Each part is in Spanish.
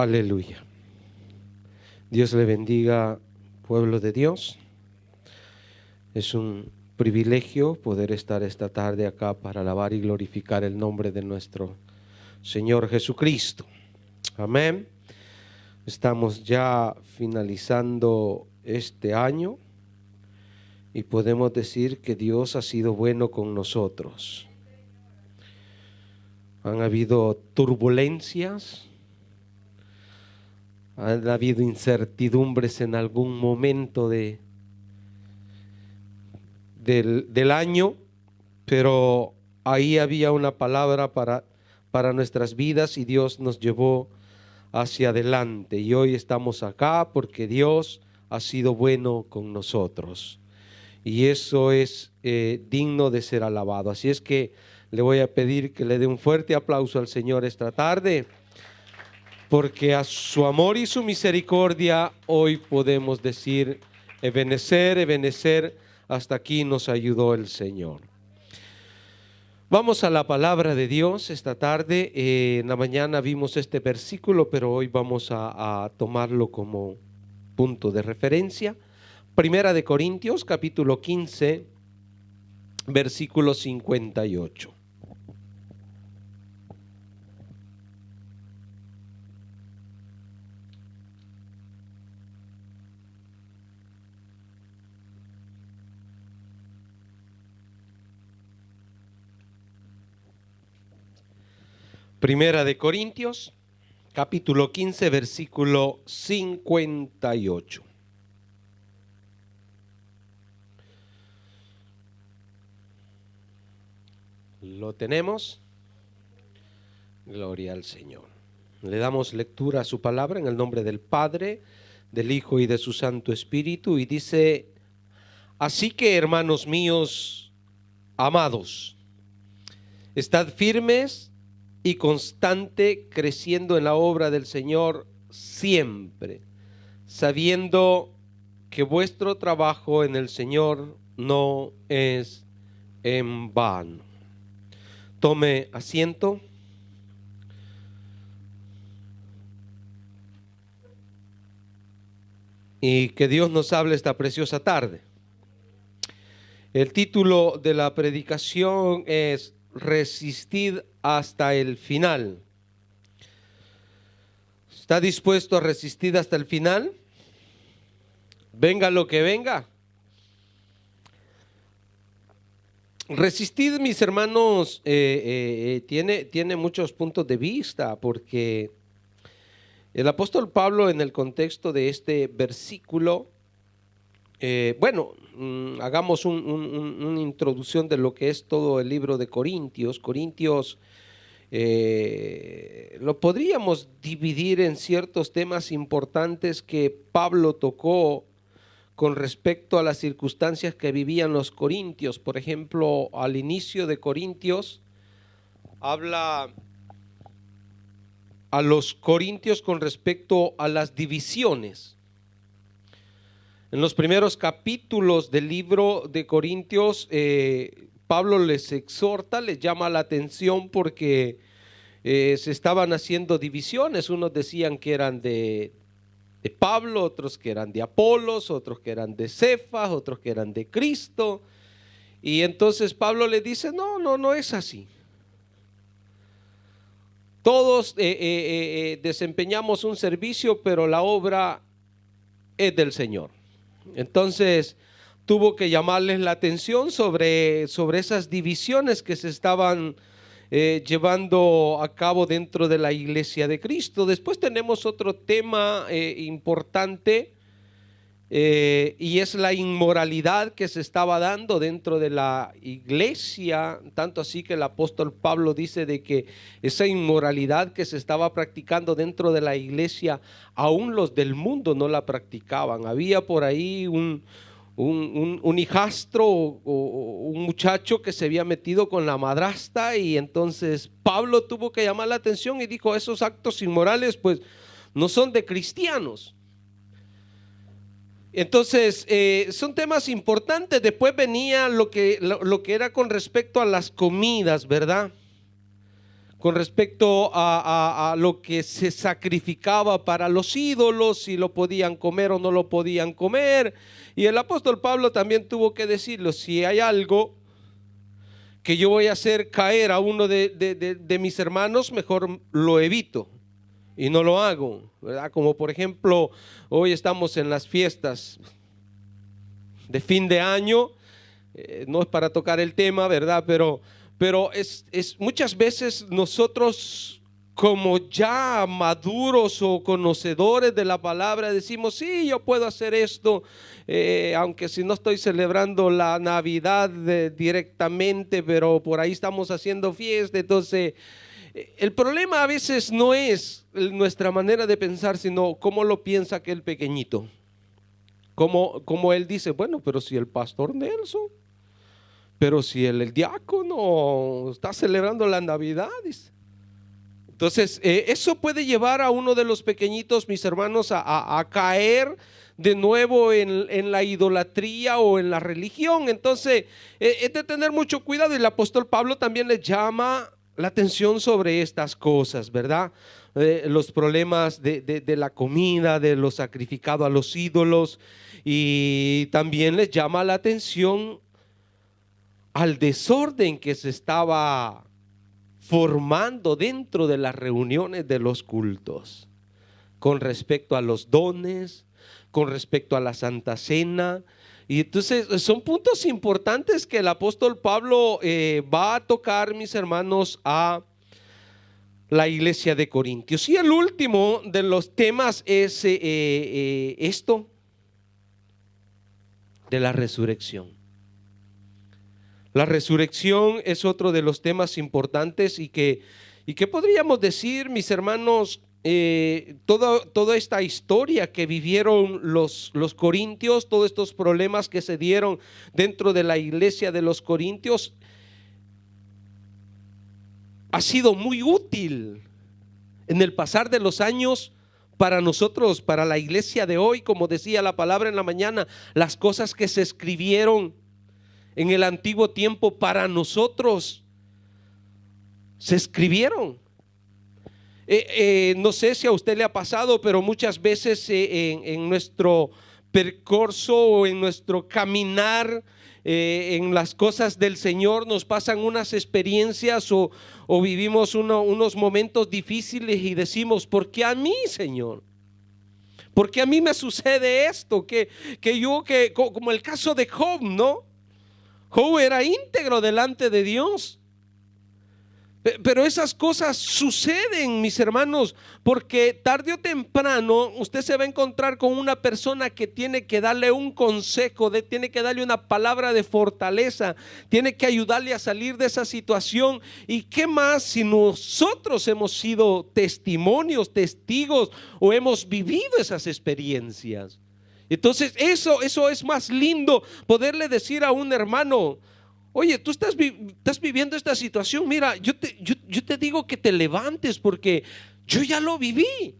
Aleluya. Dios le bendiga, pueblo de Dios. Es un privilegio poder estar esta tarde acá para alabar y glorificar el nombre de nuestro Señor Jesucristo. Amén. Estamos ya finalizando este año y podemos decir que Dios ha sido bueno con nosotros. Han habido turbulencias, han habido incertidumbres en algún momento del año, pero ahí había una palabra para nuestras vidas y Dios nos llevó hacia adelante. Y hoy estamos acá porque Dios ha sido bueno con nosotros. Y eso es digno de ser alabado. Así es que le voy a pedir que le dé un fuerte aplauso al Señor esta tarde, porque a su amor y su misericordia hoy podemos decir: Ebenezer, Ebenezer, hasta aquí nos ayudó el Señor. Vamos a la palabra de Dios esta tarde. En la mañana vimos este versículo, pero hoy vamos a tomarlo como punto de referencia. Primera de Corintios, capítulo 15, versículo 58. Primera de Corintios, capítulo 15, versículo 58. ¿Lo tenemos? Gloria al Señor. Le damos lectura a su palabra en el nombre del Padre, del Hijo y de su Santo Espíritu, y dice: así que, hermanos míos, amados, estad firmes y constante, creciendo en la obra del Señor siempre, sabiendo que vuestro trabajo en el Señor no es en vano. Tome asiento. Y que Dios nos hable esta preciosa tarde. El título de la predicación es: resistid hasta el final. ¿Está dispuesto a resistir hasta el final? Venga lo que venga. Resistir, mis hermanos, tiene muchos puntos de vista, porque el apóstol Pablo, en el contexto de este versículo, hagamos una introducción de lo que es todo el libro de Corintios. Corintios lo podríamos dividir en ciertos temas importantes que Pablo tocó con respecto a las circunstancias que vivían los corintios. Por ejemplo, al inicio de Corintios habla a los corintios con respecto a las divisiones. En los primeros capítulos del libro de Corintios, Pablo les exhorta, les llama la atención porque se estaban haciendo divisiones. Unos decían que eran de Pablo, otros que eran de Apolos, otros que eran de Cefas, otros que eran de Cristo. Y entonces Pablo le dice: no es así. Todos desempeñamos un servicio, pero la obra es del Señor. Entonces tuvo que llamarles la atención sobre esas divisiones que se estaban llevando a cabo dentro de la iglesia de Cristo. Después tenemos otro tema importante, y es la inmoralidad que se estaba dando dentro de la iglesia, tanto así que el apóstol Pablo dice de que esa inmoralidad que se estaba practicando dentro de la iglesia, aún los del mundo no la practicaban. Había por ahí un hijastro o un muchacho que se había metido con la madrastra, y entonces Pablo tuvo que llamar la atención y dijo: esos actos inmorales pues no son de cristianos. Entonces son temas importantes. Después venía lo que era con respecto a las comidas, ¿verdad? con respecto a lo que se sacrificaba para los ídolos, si lo podían comer o no lo podían comer. Y el apóstol Pablo también tuvo que decirlo: si hay algo que yo voy a hacer caer a uno de mis hermanos, mejor lo evito y no lo hago, ¿verdad? Como por ejemplo, hoy estamos en las fiestas de fin de año, no es para tocar el tema, ¿verdad? Pero es muchas veces nosotros, como ya maduros o conocedores de la palabra, decimos: sí, yo puedo hacer esto, aunque si no estoy celebrando la Navidad directamente, pero por ahí estamos haciendo fiesta. Entonces el problema a veces no es nuestra manera de pensar, sino cómo lo piensa aquel pequeñito. Como él dice: bueno, pero si el pastor Nelson, pero si el diácono está celebrando la Navidad, dice. Entonces eso puede llevar a uno de los pequeñitos, mis hermanos, a caer de nuevo en la idolatría o en la religión. Entonces es de tener mucho cuidado. Y el apóstol Pablo también le llama la atención sobre estas cosas, ¿verdad? Los problemas de la comida, de lo sacrificado a los ídolos. Y también les llama la atención al desorden que se estaba formando dentro de las reuniones de los cultos, con respecto a los dones, con respecto a la Santa Cena. Y entonces son puntos importantes que el apóstol Pablo va a tocar, mis hermanos, a la iglesia de Corintios. Y el último de los temas es esto de la resurrección. La resurrección es otro de los temas importantes y que podríamos decir, mis hermanos, toda esta historia que vivieron los corintios, todos estos problemas que se dieron dentro de la iglesia de los corintios, ha sido muy útil en el pasar de los años para nosotros, para la iglesia de hoy. Como decía la palabra en la mañana, las cosas que se escribieron en el antiguo tiempo para nosotros se escribieron. No sé si a usted le ha pasado, pero muchas veces en nuestro percurso o en nuestro caminar en las cosas del Señor nos pasan unas experiencias o vivimos unos momentos difíciles y decimos: ¿por qué a mí, Señor? ¿Por qué a mí me sucede esto? Que como el caso de Job, ¿no? Job era íntegro delante de Dios. Pero esas cosas suceden, mis hermanos, porque tarde o temprano usted se va a encontrar con una persona que tiene que darle un consejo, tiene que darle una palabra de fortaleza, tiene que ayudarle a salir de esa situación. ¿Y qué más si nosotros hemos sido testimonios, testigos o hemos vivido esas experiencias? Entonces eso es más lindo, poderle decir a un hermano: oye, tú estás viviendo esta situación, mira, yo te digo que te levantes porque yo ya lo viví.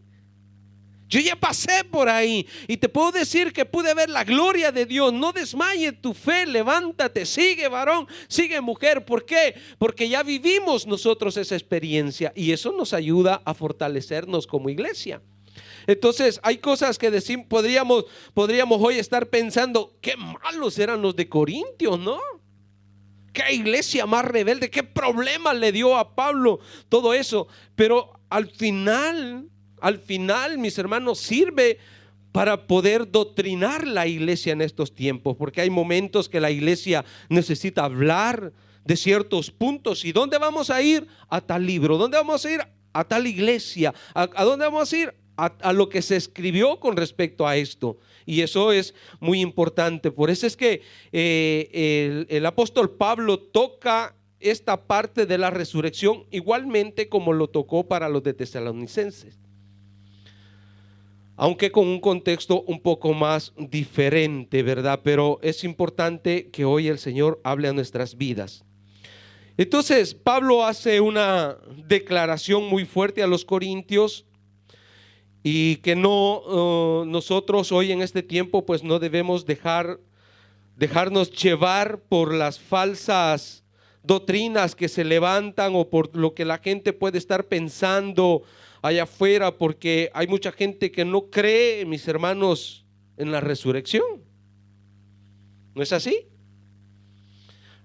Yo ya pasé por ahí y te puedo decir que pude ver la gloria de Dios. No desmaye tu fe, levántate, sigue varón, sigue mujer. ¿Por qué? Porque ya vivimos nosotros esa experiencia y eso nos ayuda a fortalecernos como iglesia. Entonces hay cosas que podríamos hoy estar pensando: qué malos eran los de Corintios, ¿no? Qué iglesia más rebelde, qué problema le dio a Pablo todo eso. Pero al final, mis hermanos, sirve para poder doctrinar la iglesia en estos tiempos, porque hay momentos que la iglesia necesita hablar de ciertos puntos. ¿Y dónde vamos a ir? A tal libro. ¿Dónde vamos a ir? A tal iglesia. ¿A dónde vamos a ir? A lo que se escribió con respecto a esto. Y eso es muy importante. Por eso es que el apóstol Pablo toca esta parte de la resurrección igualmente como lo tocó para los de Tesalonicenses, aunque con un contexto un poco más diferente, ¿verdad? Pero es importante que hoy el Señor hable a nuestras vidas. Entonces Pablo hace una declaración muy fuerte a los corintios, y que nosotros hoy en este tiempo pues no debemos dejarnos llevar por las falsas doctrinas que se levantan o por lo que la gente puede estar pensando allá afuera, porque hay mucha gente que no cree, mis hermanos, en la resurrección. ¿No es así?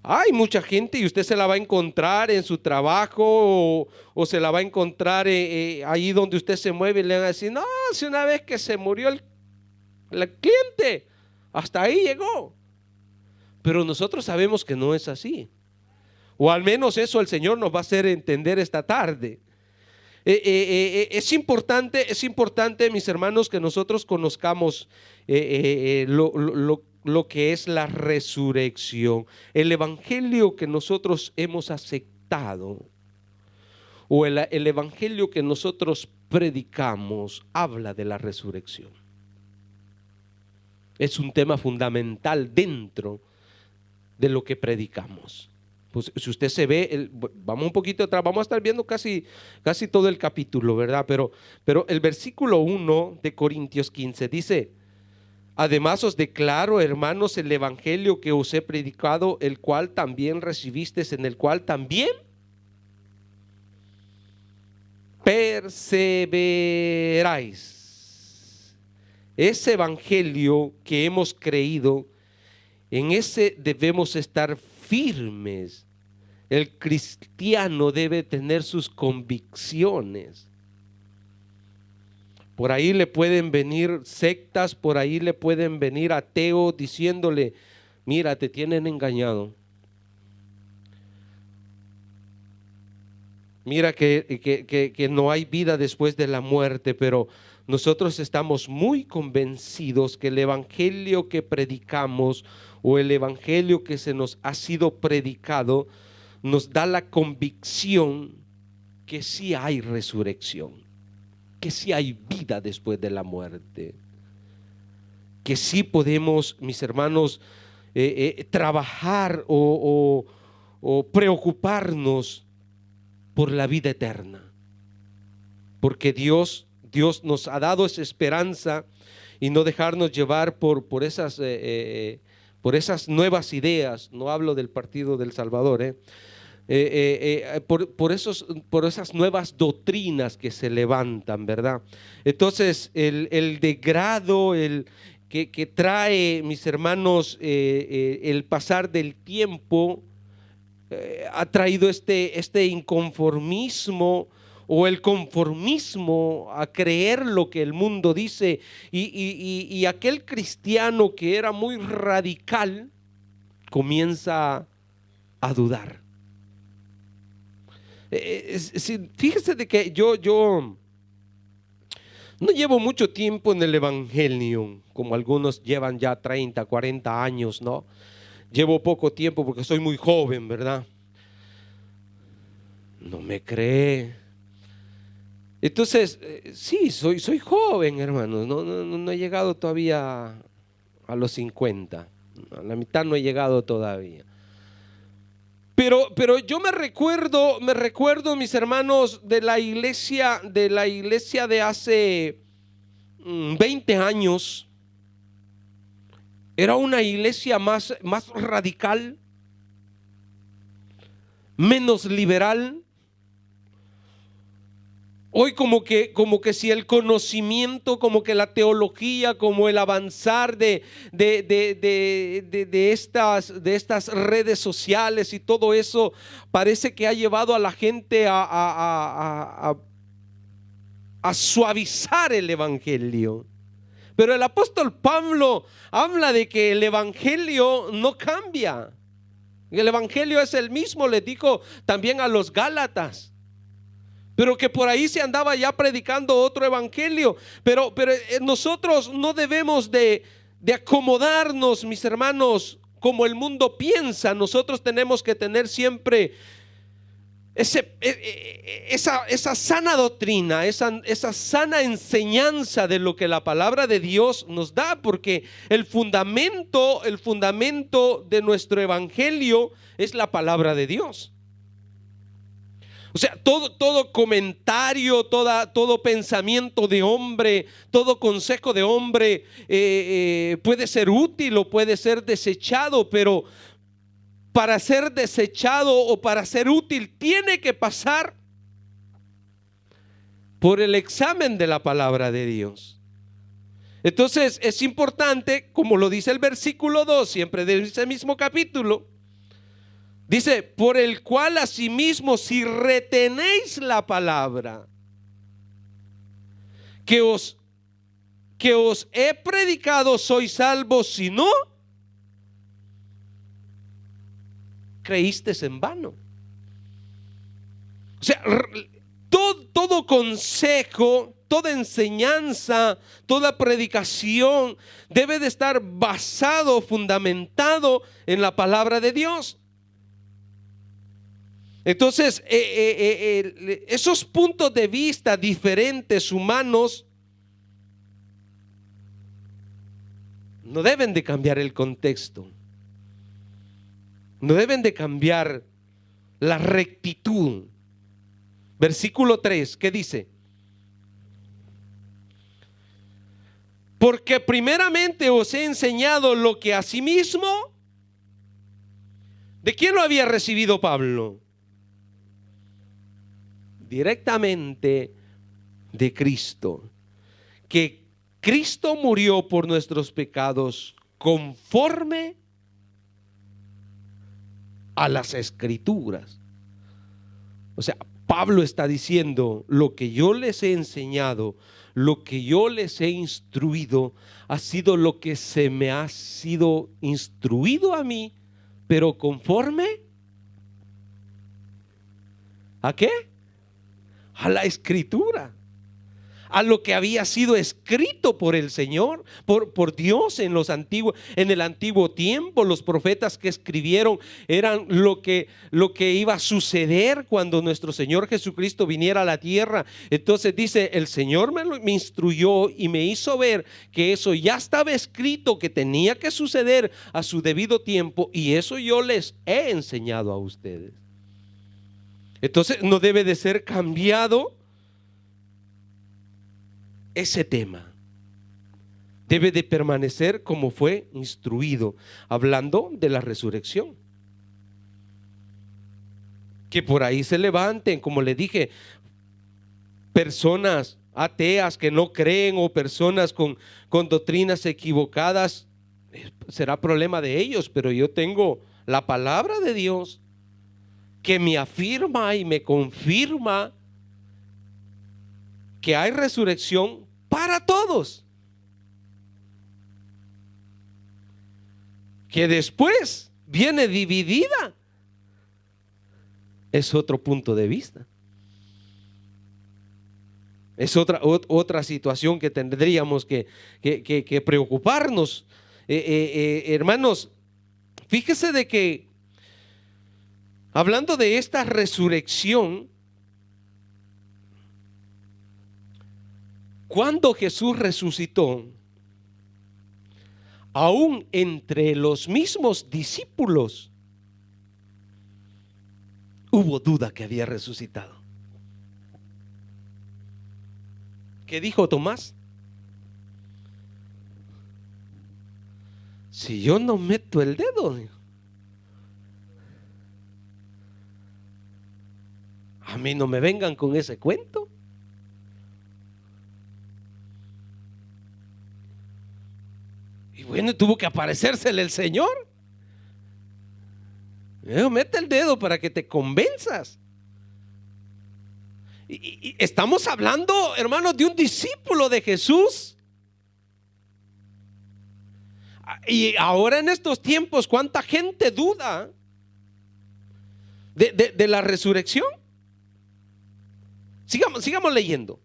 Hay mucha gente y usted se la va a encontrar en su trabajo o se la va a encontrar ahí donde usted se mueve y le van a decir, no, si una vez que se murió el cliente, hasta ahí llegó. Pero nosotros sabemos que no es así. O al menos eso el Señor nos va a hacer entender esta tarde. Es importante, mis hermanos, que nosotros conozcamos lo que es la resurrección. El evangelio que nosotros hemos aceptado o el evangelio que nosotros predicamos habla de la resurrección. Es un tema fundamental dentro de lo que predicamos. Pues si usted se ve, vamos un poquito atrás, vamos a estar viendo casi todo el capítulo, ¿verdad? Pero el versículo 1 de Corintios 15 dice: además os declaro, hermanos, el evangelio que os he predicado, el cual también recibisteis, en el cual también perseveráis. Ese evangelio que hemos creído, en ese debemos estar firmes. El cristiano debe tener sus convicciones. Por ahí le pueden venir sectas, por ahí le pueden venir ateos diciéndole: mira, te tienen engañado. Mira que no hay vida después de la muerte, pero nosotros estamos muy convencidos que el evangelio que predicamos o el evangelio que se nos ha sido predicado nos da la convicción que sí hay resurrección, que sí hay vida después de la muerte, que sí podemos, mis hermanos, trabajar o preocuparnos por la vida eterna, porque Dios nos ha dado esa esperanza, y no dejarnos llevar por esas nuevas ideas. No hablo del Partido del Salvador, por esas nuevas doctrinas que se levantan, ¿verdad? Entonces el degrado que trae, mis hermanos, el pasar del tiempo, ha traído este inconformismo o el conformismo a creer lo que el mundo dice, y aquel cristiano que era muy radical comienza a dudar. Fíjese de que yo no llevo mucho tiempo en el evangelio, como algunos llevan ya 30, 40 años, ¿no? Llevo poco tiempo porque soy muy joven, ¿verdad? No me cree. Entonces, sí, soy joven, hermanos. No he llegado todavía a los 50. A la mitad no he llegado todavía. Pero yo me recuerdo, mis hermanos, de la iglesia de hace 20 años. Era una iglesia más radical, menos liberal. Hoy como que si el conocimiento, como que la teología, como el avanzar de estas redes sociales y todo eso, parece que ha llevado a la gente a suavizar el evangelio. Pero el apóstol Pablo habla de que el evangelio no cambia. El evangelio es el mismo, le dijo también a los Gálatas. Pero que por ahí se andaba ya predicando otro evangelio. Pero nosotros no debemos de acomodarnos, mis hermanos, como el mundo piensa. Nosotros tenemos que tener siempre esa sana doctrina, esa sana enseñanza de lo que la palabra de Dios nos da, porque el fundamento de nuestro evangelio es la palabra de Dios. O sea, todo comentario, todo pensamiento de hombre, todo consejo de hombre puede ser útil o puede ser desechado, pero para ser desechado o para ser útil, tiene que pasar por el examen de la palabra de Dios. Entonces es importante, como lo dice el versículo 2, siempre de ese mismo capítulo, dice: por el cual asimismo, si retenéis la palabra que os he predicado, sois salvos; si no, creísteis en vano. O sea, todo consejo, toda enseñanza, toda predicación debe de estar basado, fundamentado en la palabra de Dios. Entonces, esos puntos de vista diferentes, humanos, no deben de cambiar el contexto, no deben de cambiar la rectitud. Versículo 3, ¿qué dice? Porque primeramente os he enseñado lo que asimismo, ¿de quién lo había recibido Pablo? Directamente de Cristo, que Cristo murió por nuestros pecados conforme a las Escrituras. O sea, Pablo está diciendo: lo que yo les he enseñado, lo que yo les he instruido, ha sido lo que se me ha sido instruido a mí, pero conforme ¿a qué? A la Escritura, a lo que había sido escrito por el Señor, por Dios en el antiguo tiempo. Los profetas que escribieron eran lo que iba a suceder cuando nuestro Señor Jesucristo viniera a la tierra. Entonces dice: el Señor me instruyó y me hizo ver que eso ya estaba escrito, que tenía que suceder a su debido tiempo, y eso yo les he enseñado a ustedes. Entonces no debe de ser cambiado ese tema, debe de permanecer como fue instruido, hablando de la resurrección. Que por ahí se levanten, como le dije, personas ateas que no creen, o personas con doctrinas equivocadas. Será problema de ellos, pero yo tengo la palabra de Dios que me afirma y me confirma que hay resurrección para todos. Que después viene dividida, es otro punto de vista. Es otra situación que tendríamos que preocuparnos. Hermanos, fíjese de que, hablando de esta resurrección, cuando Jesús resucitó, aún entre los mismos discípulos hubo duda que había resucitado. ¿Qué dijo Tomás? Si yo no meto el dedo, a mí no me vengan con ese cuento. Y bueno, tuvo que aparecérsele el Señor. Mete el dedo para que te convenzas. Y estamos hablando, hermanos, de un discípulo de Jesús. Y ahora en estos tiempos, ¿cuánta gente duda de la resurrección? Sigamos leyendo.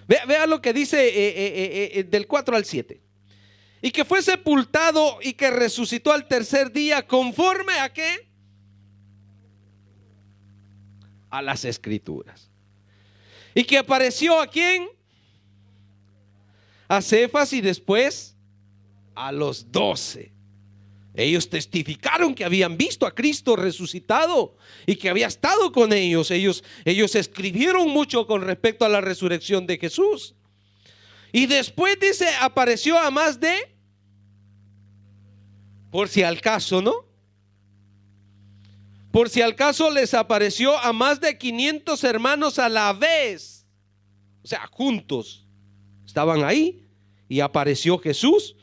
Vea lo que dice del 4 al 7. Y que fue sepultado y que resucitó al tercer día, conforme ¿a qué? A las Escrituras. Y que apareció ¿a quién? A Cefas, y después a los 12. Ellos testificaron que habían visto a Cristo resucitado y que había estado con ellos. Ellos escribieron mucho con respecto a la resurrección de Jesús. Y después dice, apareció a más de, por si al caso, ¿no? Por si al caso les apareció a más de 500 hermanos a la vez. O sea, juntos. Estaban ahí y apareció Jesús,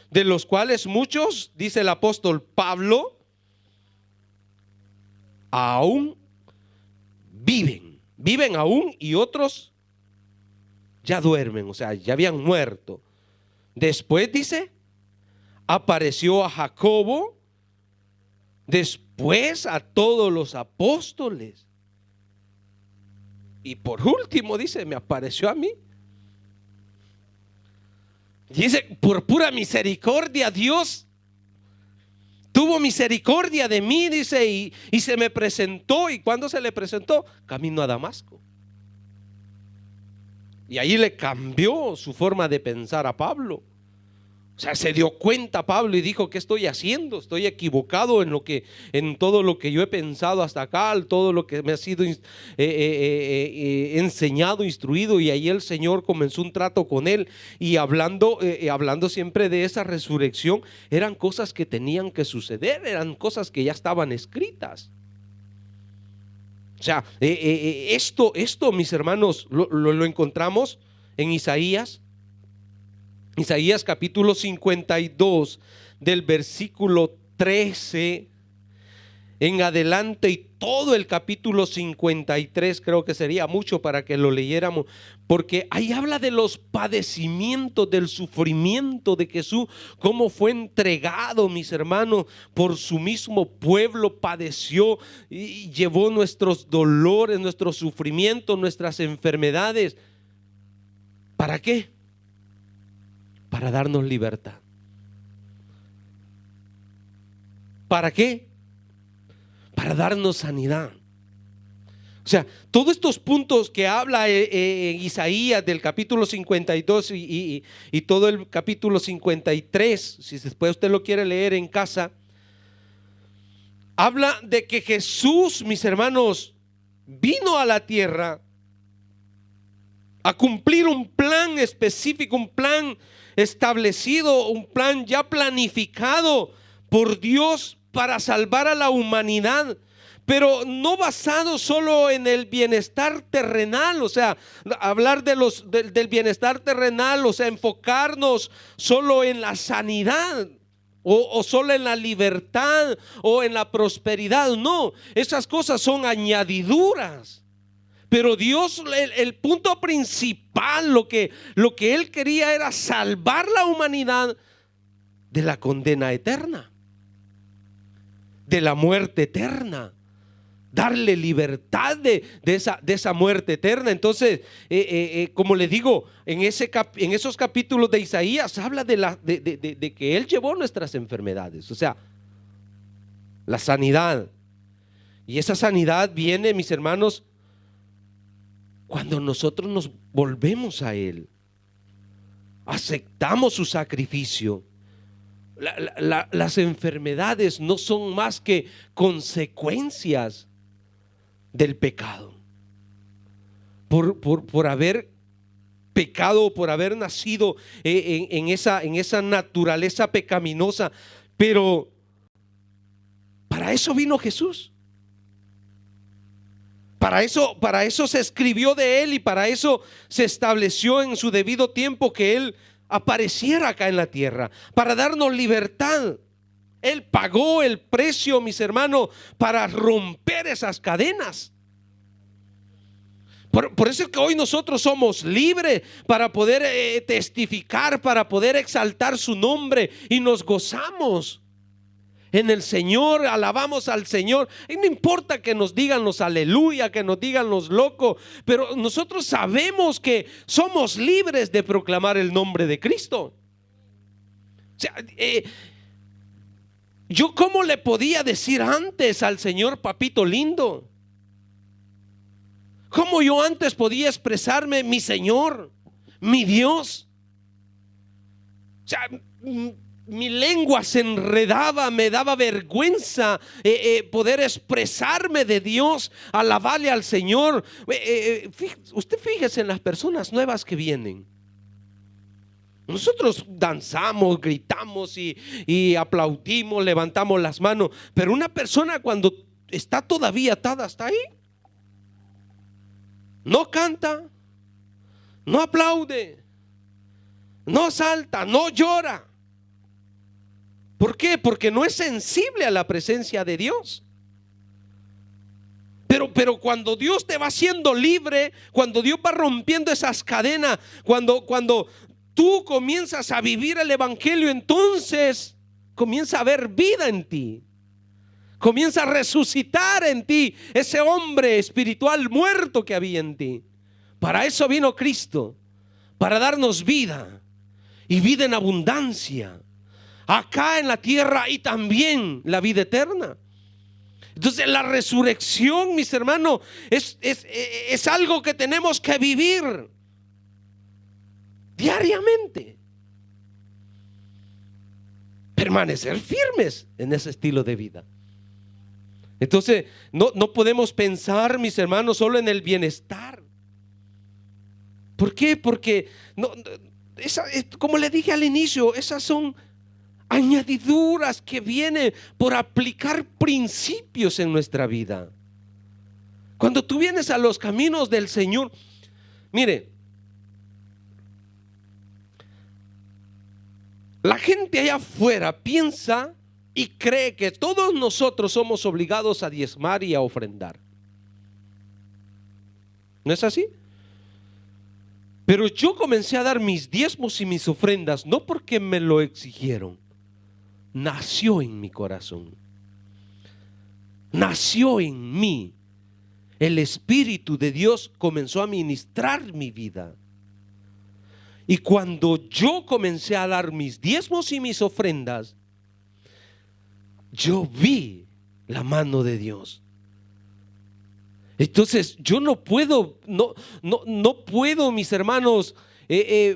de los cuales muchos, dice el apóstol Pablo, aún viven aún, y otros ya duermen, o sea, ya habían muerto. Después dice, apareció a Jacobo, después a todos los apóstoles, y por último dice, me apareció a mí. Dice, por pura misericordia Dios tuvo misericordia de mí, dice, y se me presentó. ¿Y cuándo se le presentó? Camino a Damasco. Y ahí le cambió su forma de pensar a Pablo. O sea, se dio cuenta Pablo y dijo: ¿qué estoy haciendo? Estoy equivocado en todo lo que yo he pensado hasta acá, todo lo que me ha sido enseñado, instruido. Y ahí el Señor comenzó un trato con él, y hablando siempre de esa resurrección. Eran cosas que tenían que suceder, eran cosas que ya estaban escritas. O sea, esto, mis hermanos, lo encontramos en Isaías capítulo 52, del versículo 13 en adelante, y todo el capítulo 53, creo que sería mucho para que lo leyéramos, porque ahí habla de los padecimientos, del sufrimiento de Jesús, cómo fue entregado, mis hermanos, por su mismo pueblo, padeció y llevó nuestros dolores, nuestros sufrimientos, nuestras enfermedades. ¿Para qué? Para darnos libertad. ¿Para qué? Para darnos sanidad. O sea, todos estos puntos que habla en Isaías del capítulo 52 y todo el capítulo 53, si después usted lo quiere leer en casa, habla de que Jesús, mis hermanos, vino a la tierra a cumplir un plan específico, un plan establecido, un plan ya planificado por Dios para salvar a la humanidad, pero no basado solo en el bienestar terrenal. O sea, hablar del bienestar terrenal, o sea, enfocarnos solo en la sanidad o solo en la libertad o en la prosperidad. No, esas cosas son añadiduras. Pero Dios, el punto principal, lo que Él quería era salvar la humanidad de la condena eterna, de la muerte eterna, darle libertad de esa muerte eterna. Entonces, como le digo, en esos capítulos de Isaías habla de que Él llevó nuestras enfermedades, o sea, la sanidad. Y esa sanidad viene, mis hermanos, cuando nosotros nos volvemos a Él, aceptamos su sacrificio. Las enfermedades no son más que consecuencias del pecado. Por haber pecado, por haber nacido en esa naturaleza pecaminosa. Pero para eso vino Jesús. Para eso se escribió de Él, y para eso se estableció en su debido tiempo que Él apareciera acá en la tierra, para darnos libertad. Él pagó el precio, mis hermanos, para romper esas cadenas. Por eso es que hoy nosotros somos libres para poder testificar, para poder exaltar su nombre, y nos gozamos en el Señor, alabamos al Señor. Y no importa que nos digan los aleluya, que nos digan los locos, pero nosotros sabemos que somos libres de proclamar el nombre de Cristo. O sea, yo cómo le podía decir antes al Señor: papito lindo? ¿Cómo yo antes podía expresarme: mi Señor, mi Dios? O sea, mi lengua se enredaba, me daba vergüenza poder expresarme de Dios, alabarle al Señor. Usted fíjese en las personas nuevas que vienen. Nosotros danzamos, gritamos y aplaudimos, levantamos las manos, pero una persona cuando está todavía atada hasta ahí. No canta, no aplaude, no salta, no llora. ¿Por qué? Porque no es sensible a la presencia de Dios. Pero cuando Dios te va haciendo libre, cuando Dios va rompiendo esas cadenas, cuando tú comienzas a vivir el evangelio, entonces comienza a haber vida en ti. Comienza a resucitar en ti ese hombre espiritual muerto que había en ti. Para eso vino Cristo, para darnos vida, y vida en abundancia, acá en la tierra, y también la vida eterna. Entonces la resurrección, mis hermanos, es algo que tenemos que vivir diariamente. Permanecer firmes en ese estilo de vida. Entonces no podemos pensar, mis hermanos, solo en el bienestar. ¿Por qué? Porque como le dije al inicio, esas son añadiduras que vienen por aplicar principios en nuestra vida. Cuando tú vienes a los caminos del Señor, mire, la gente allá afuera piensa y cree que todos nosotros somos obligados a diezmar y a ofrendar. ¿No es así? Pero yo comencé a dar mis diezmos y mis ofrendas no porque me lo exigieron. Nació en mi corazón. Nació en mí. El Espíritu de Dios comenzó a ministrar mi vida. Y cuando yo comencé a dar mis diezmos y mis ofrendas, yo vi la mano de Dios. Entonces yo no puedo, mis hermanos,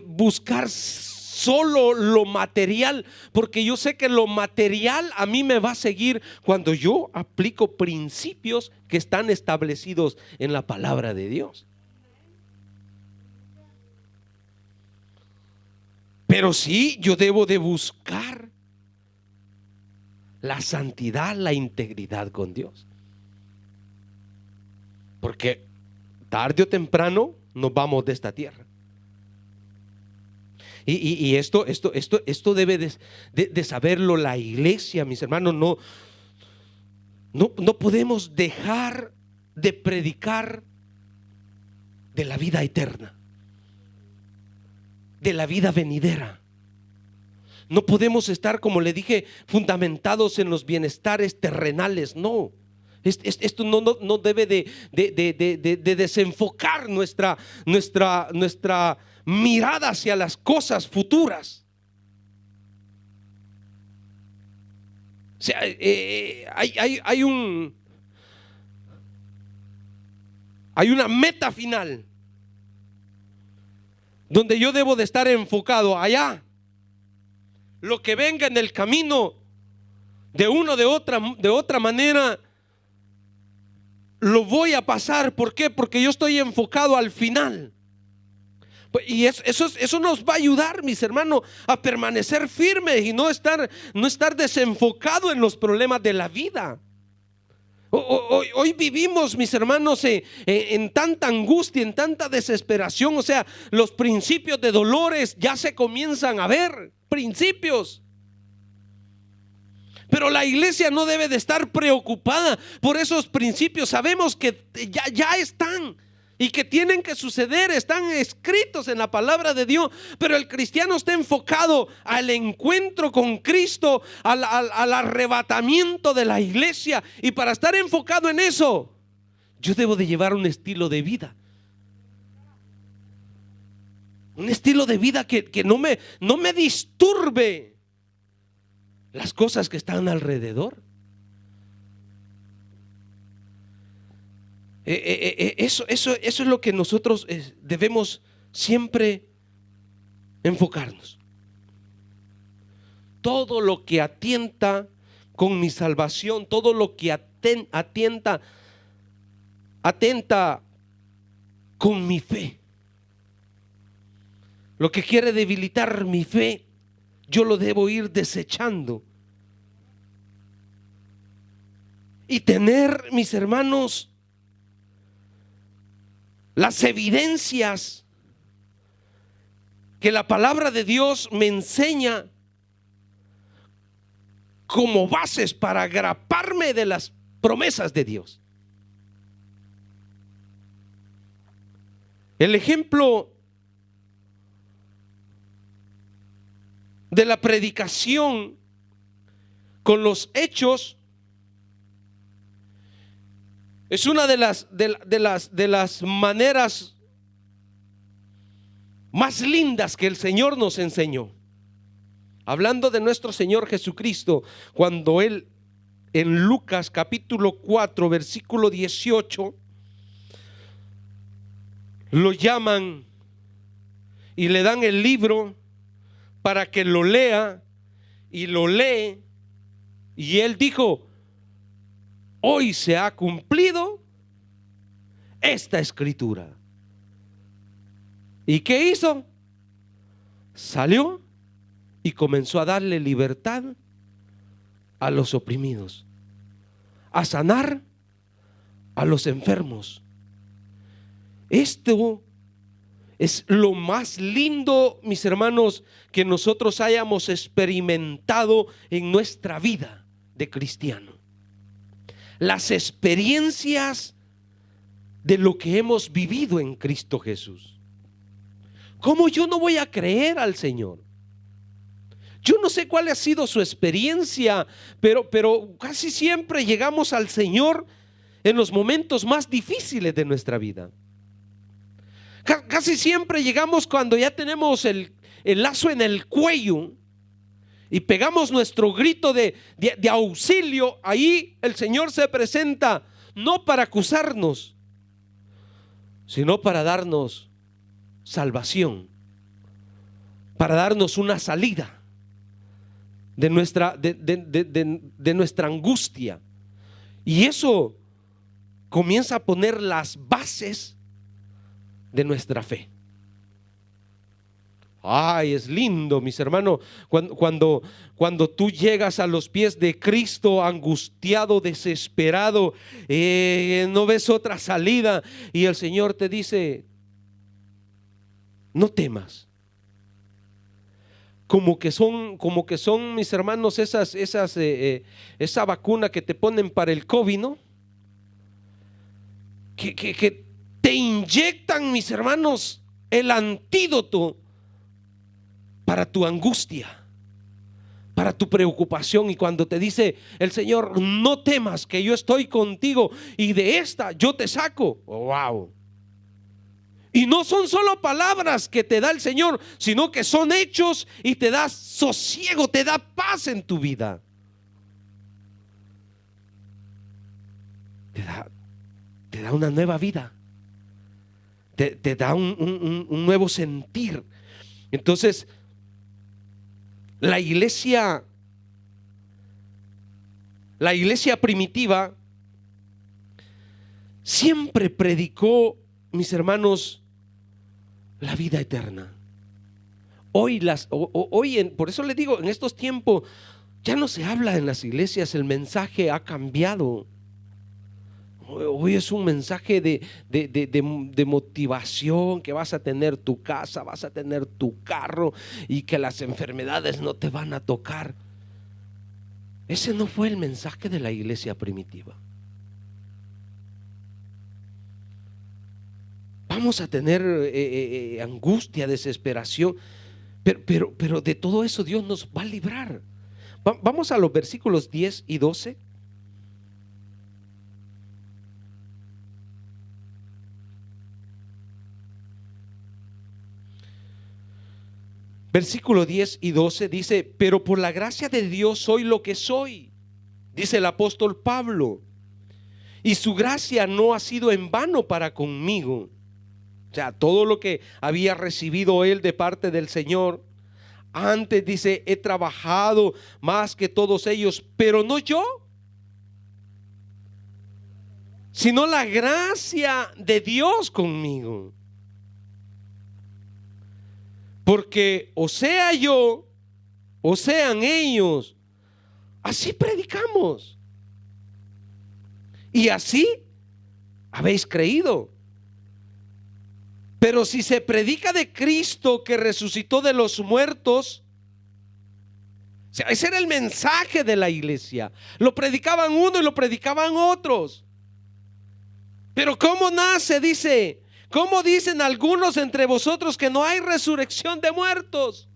buscar solo lo material, porque yo sé que lo material a mí me va a seguir cuando yo aplico principios que están establecidos en la palabra de Dios. Pero sí, yo debo de buscar la santidad, la integridad con Dios. Porque tarde o temprano nos vamos de esta tierra. Y esto debe de saberlo la iglesia, mis hermanos. No podemos dejar de predicar de la vida eterna, de la vida venidera. No podemos estar, como le dije, fundamentados en los bienestares terrenales. No. Esto no debe de desenfocar nuestra mirada hacia las cosas futuras. O sea, hay una meta final donde yo debo de estar enfocado allá. Lo que venga en el camino, de una o de otra manera, lo voy a pasar. ¿Por qué? Porque yo estoy enfocado al final. Y eso nos va a ayudar, mis hermanos, a permanecer firmes y no estar desenfocado en los problemas de la vida. Hoy vivimos, mis hermanos, en tanta angustia, en tanta desesperación. O sea, los principios de dolores ya se comienzan a ver. Principios. Pero la iglesia no debe de estar preocupada por esos principios. Sabemos que ya están y que tienen que suceder, están escritos en la palabra de Dios. Pero el cristiano está enfocado al encuentro con Cristo, al arrebatamiento de la iglesia. Y para estar enfocado en eso, yo debo de llevar un estilo de vida. Un estilo de vida que no me disturbe las cosas que están alrededor. Eso es lo que nosotros debemos siempre enfocarnos. Todo lo que atienta con mi salvación, todo lo que atenta con mi fe, lo que quiere debilitar mi fe, yo lo debo ir desechando. y tener, mis hermanos, las evidencias que la palabra de Dios me enseña como bases para agraparme de las promesas de Dios. El ejemplo de la predicación con los hechos es una de las maneras más lindas que el Señor nos enseñó. Hablando de nuestro Señor Jesucristo, cuando Él en Lucas capítulo 4 versículo 18 lo llaman y le dan el libro para que lo lea, y lo lee, y Él dijo: hoy se ha cumplido esta escritura. ¿Y qué hizo? Salió y comenzó a darle libertad a los oprimidos, a sanar a los enfermos. Esto es lo más lindo, mis hermanos, que nosotros hayamos experimentado en nuestra vida de cristiano. Las experiencias de lo que hemos vivido en Cristo Jesús. ¿Cómo yo no voy a creer al Señor? Yo no sé cuál ha sido su experiencia, pero casi siempre llegamos al Señor en los momentos más difíciles de nuestra vida. Casi siempre llegamos cuando ya tenemos el lazo en el cuello y pegamos nuestro grito de auxilio. Ahí el Señor se presenta, no para acusarnos, sino para darnos salvación, para darnos una salida de nuestra angustia. Y eso comienza a poner las bases de nuestra fe. Ay, es lindo, mis hermanos, cuando tú llegas a los pies de Cristo angustiado, desesperado, no ves otra salida, y el Señor te dice: no temas. Como que son, mis hermanos, esa vacuna que te ponen para el COVID, ¿no? Que te inyectan, mis hermanos, el antídoto para tu angustia, para tu preocupación. Y cuando te dice el Señor: no temas, que yo estoy contigo, y de esta yo te saco. Wow. Y no son solo palabras que te da el Señor, sino que son hechos, y te da sosiego, te da paz en tu vida. Te da una nueva vida. Te da un nuevo sentir. Entonces, la iglesia primitiva siempre predicó, mis hermanos, la vida eterna. Hoy por eso le digo, en estos tiempos ya no se habla en las iglesias, el mensaje ha cambiado. Hoy es un mensaje de motivación, que vas a tener tu casa, vas a tener tu carro, y que las enfermedades no te van a tocar. Ese no fue el mensaje de la iglesia primitiva. Vamos a tener angustia, desesperación, pero de todo eso Dios nos va a librar. Vamos a los versículos 10 y 12. Versículo 10 y 12 dice: pero por la gracia de Dios soy lo que soy, dice el apóstol Pablo, y su gracia no ha sido en vano para conmigo. O sea, todo lo que había recibido él de parte del Señor, antes dice: he trabajado más que todos ellos, pero no yo, sino la gracia de Dios conmigo. Porque o sea yo, o sean ellos, así predicamos. y así habéis creído. Pero si se predica de Cristo que resucitó de los muertos, o sea, ese era el mensaje de la iglesia. Lo predicaban uno y lo predicaban otros. Pero ¿cómo nace? Dice, ¿cómo dicen algunos entre vosotros que no hay resurrección de muertos?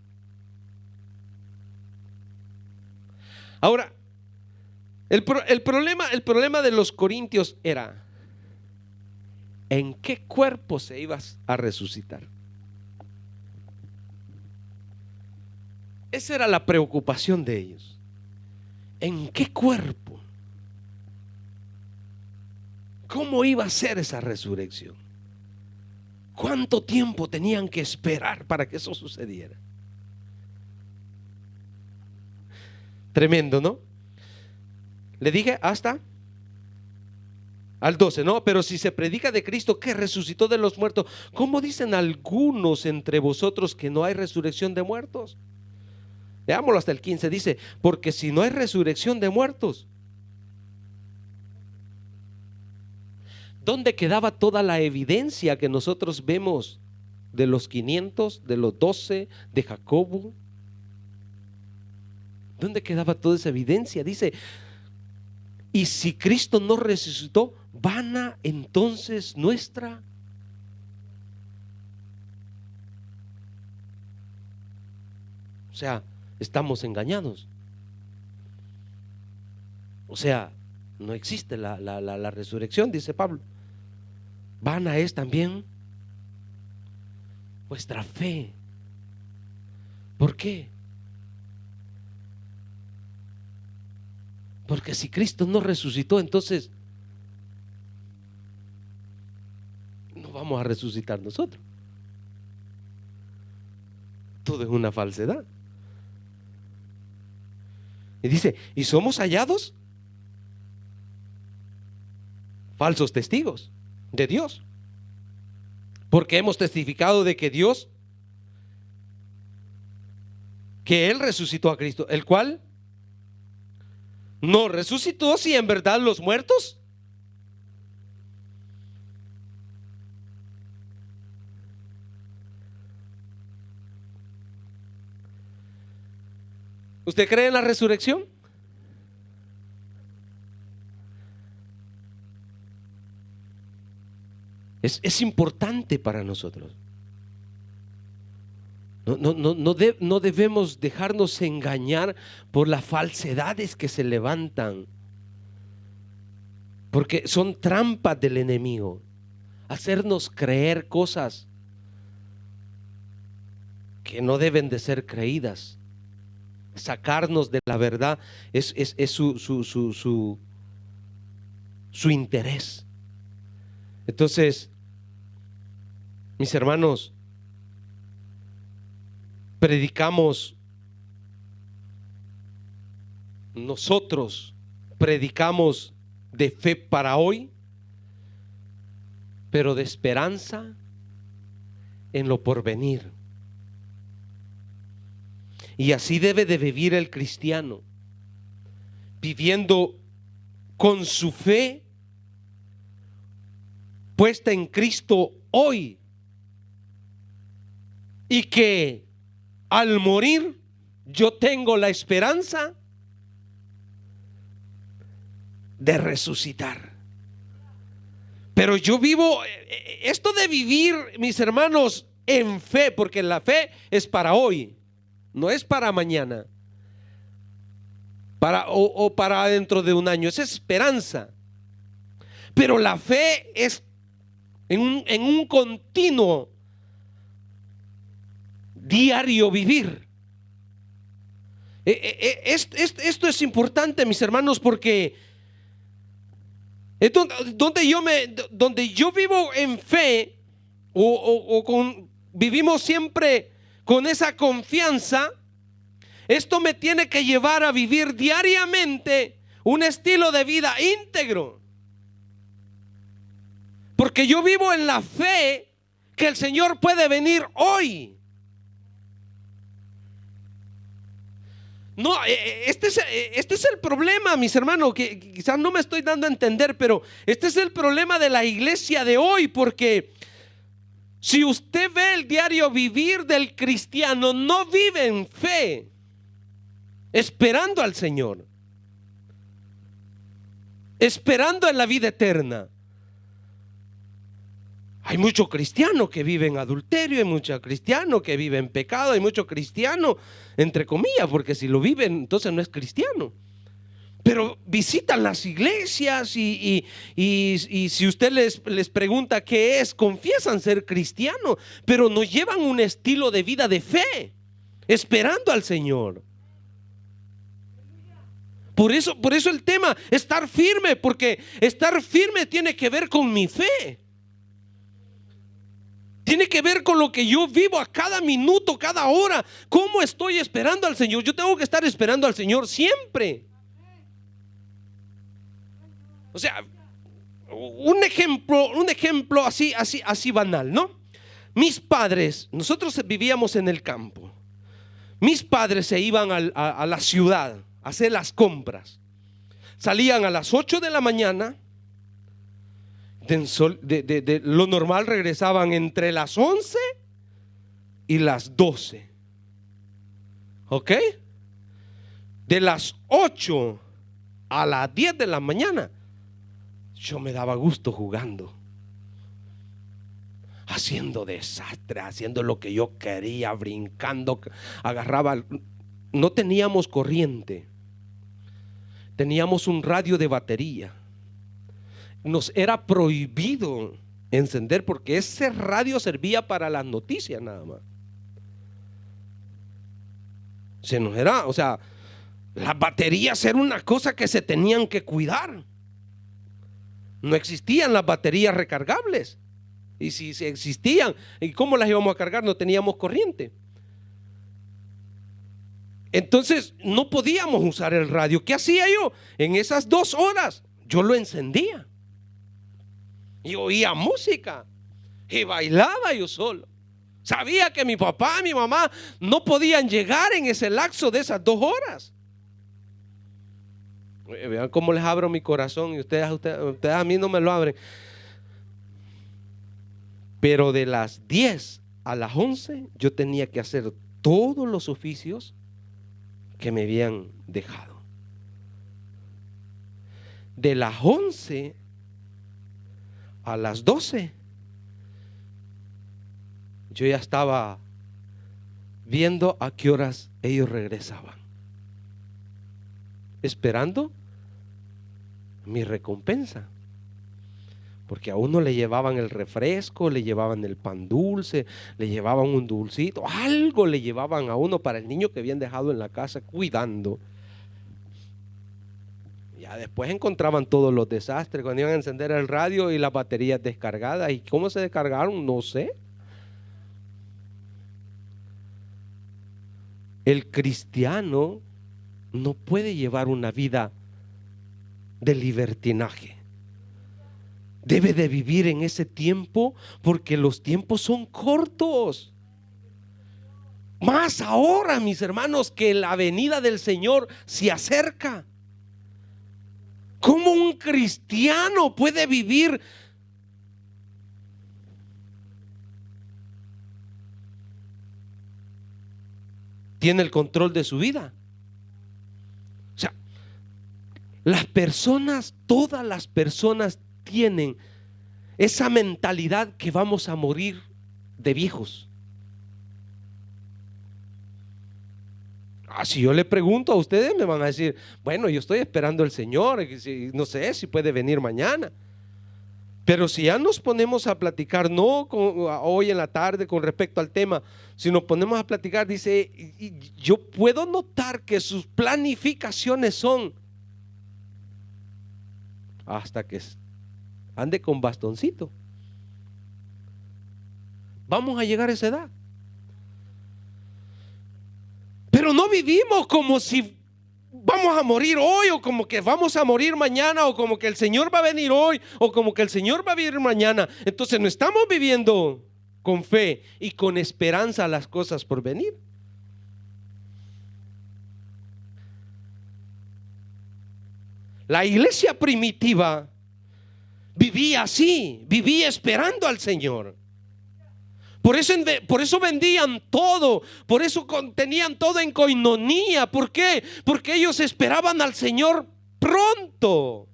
Ahora, el problema de los corintios era: ¿en qué cuerpo se iba a resucitar? Esa era la preocupación de ellos. ¿En qué cuerpo? ¿Cómo iba a ser esa resurrección? ¿Cuánto tiempo tenían que esperar para que eso sucediera? Tremendo, ¿no? Le dije hasta al 12, ¿no? Pero si se predica de Cristo que resucitó de los muertos, ¿cómo dicen algunos entre vosotros que no hay resurrección de muertos? Veámoslo hasta el 15, dice, porque si no hay resurrección de muertos, ¿dónde quedaba toda la evidencia que nosotros vemos de los 500, de los 12, de Jacobo? ¿Dónde quedaba toda esa evidencia? Dice, y si Cristo no resucitó, vana entonces nuestra. O sea, estamos engañados. O sea, no existe la resurrección, dice Pablo. Vana es también vuestra fe. ¿Por qué? Porque si Cristo no resucitó, entonces no vamos a resucitar nosotros. Todo es una falsedad. Y dice, ¿y somos hallados falsos testigos de Dios? Porque hemos testificado de que Dios, que Él resucitó a Cristo, el cual no resucitó si en verdad los muertos. ¿Usted cree en la resurrección? Es importante para nosotros. No debemos dejarnos engañar por las falsedades que se levantan, porque son trampas del enemigo. Hacernos creer cosas que no deben de ser creídas, sacarnos de la verdad es su interés. Entonces, mis hermanos, nosotros predicamos de fe para hoy, pero de esperanza en lo porvenir. Y así debe de vivir el cristiano, viviendo con su fe puesta en Cristo hoy, y que al morir yo tengo la esperanza de resucitar. Pero yo vivo esto de vivir, mis hermanos, en fe, porque la fe es para hoy, no es para mañana, o para dentro de un año, es esperanza. Pero la fe es en un continuo diario vivir. Esto es importante, mis hermanos, porque donde yo vivo en fe, vivimos siempre con esa confianza. Esto me tiene que llevar a vivir diariamente un estilo de vida íntegro, porque yo vivo en la fe que el Señor puede venir hoy. No, este es el problema, mis hermanos, que quizás no me estoy dando a entender, pero este es el problema de la iglesia de hoy, porque si usted ve el diario vivir del cristiano, no vive en fe, esperando al Señor, esperando en la vida eterna. Hay muchos cristianos que viven en adulterio, hay muchos cristianos que viven en pecado, hay muchos cristianos, entre comillas, porque si lo viven, entonces no es cristiano. Pero visitan las iglesias y si usted les pregunta qué es, confiesan ser cristianos, pero no llevan un estilo de vida de fe, esperando al Señor. Por eso el tema, estar firme, porque estar firme tiene que ver con mi fe. Tiene que ver con lo que yo vivo a cada minuto, cada hora. ¿Cómo estoy esperando al Señor? Yo tengo que estar esperando al Señor siempre. O sea, un ejemplo así banal, ¿no? Mis padres, nosotros vivíamos en el campo. Mis padres se iban a la ciudad a hacer las compras. Salían a las 8 de la mañana. De lo normal regresaban entre las 11 y las 12. ¿Ok? De las 8 a las 10 de la mañana yo me daba gusto jugando, haciendo desastre, haciendo lo que yo quería, brincando, agarraba. No teníamos corriente, teníamos un radio de batería. Nos era prohibido encender porque ese radio servía para las noticias nada más. Se nos era, o sea, las baterías eran una cosa que se tenían que cuidar. No existían las baterías recargables. Y si existían, ¿y cómo las íbamos a cargar? No teníamos corriente. Entonces no podíamos usar el radio. ¿Qué hacía yo? En esas 2 horas yo lo encendía y oía música y bailaba yo solo. Sabía que mi papá y mi mamá no podían llegar en ese lapso de esas 2 horas. Vean cómo les abro mi corazón y ustedes a mí no me lo abren. Pero de las 10 a las 11 yo tenía que hacer todos los oficios que me habían dejado. De las 11 a las 12 yo ya estaba viendo a qué horas ellos regresaban, esperando mi recompensa. Porque a uno le llevaban el refresco, le llevaban el pan dulce, le llevaban un dulcito, algo le llevaban a uno para el niño que habían dejado en la casa cuidando. Ya después encontraban todos los desastres cuando iban a encender el radio y las baterías descargadas. ¿Y cómo se descargaron? No sé. El cristiano no puede llevar una vida de libertinaje. Debe de vivir en ese tiempo porque los tiempos son cortos. Más ahora, mis hermanos, que la venida del Señor se acerca. ¿Cómo un cristiano puede vivir? Tiene el control de su vida. O sea, las personas, todas las personas tienen esa mentalidad que vamos a morir de viejos. Si yo le pregunto a ustedes, me van a decir, bueno, yo estoy esperando al Señor, no sé si puede venir mañana. Pero si ya nos ponemos a platicar, no hoy en la tarde con respecto al tema, si nos ponemos a platicar, dice, yo puedo notar que sus planificaciones son hasta que ande con bastoncito. Vamos a llegar a esa edad. Pero no vivimos como si vamos a morir hoy, o como que vamos a morir mañana, o como que el Señor va a venir hoy, o como que el Señor va a venir mañana. Entonces no estamos viviendo con fe y con esperanza las cosas por venir. La iglesia primitiva vivía así, vivía esperando al Señor. Por eso vendían todo, por eso tenían todo en coinonía. ¿Por qué? Porque ellos esperaban al Señor pronto.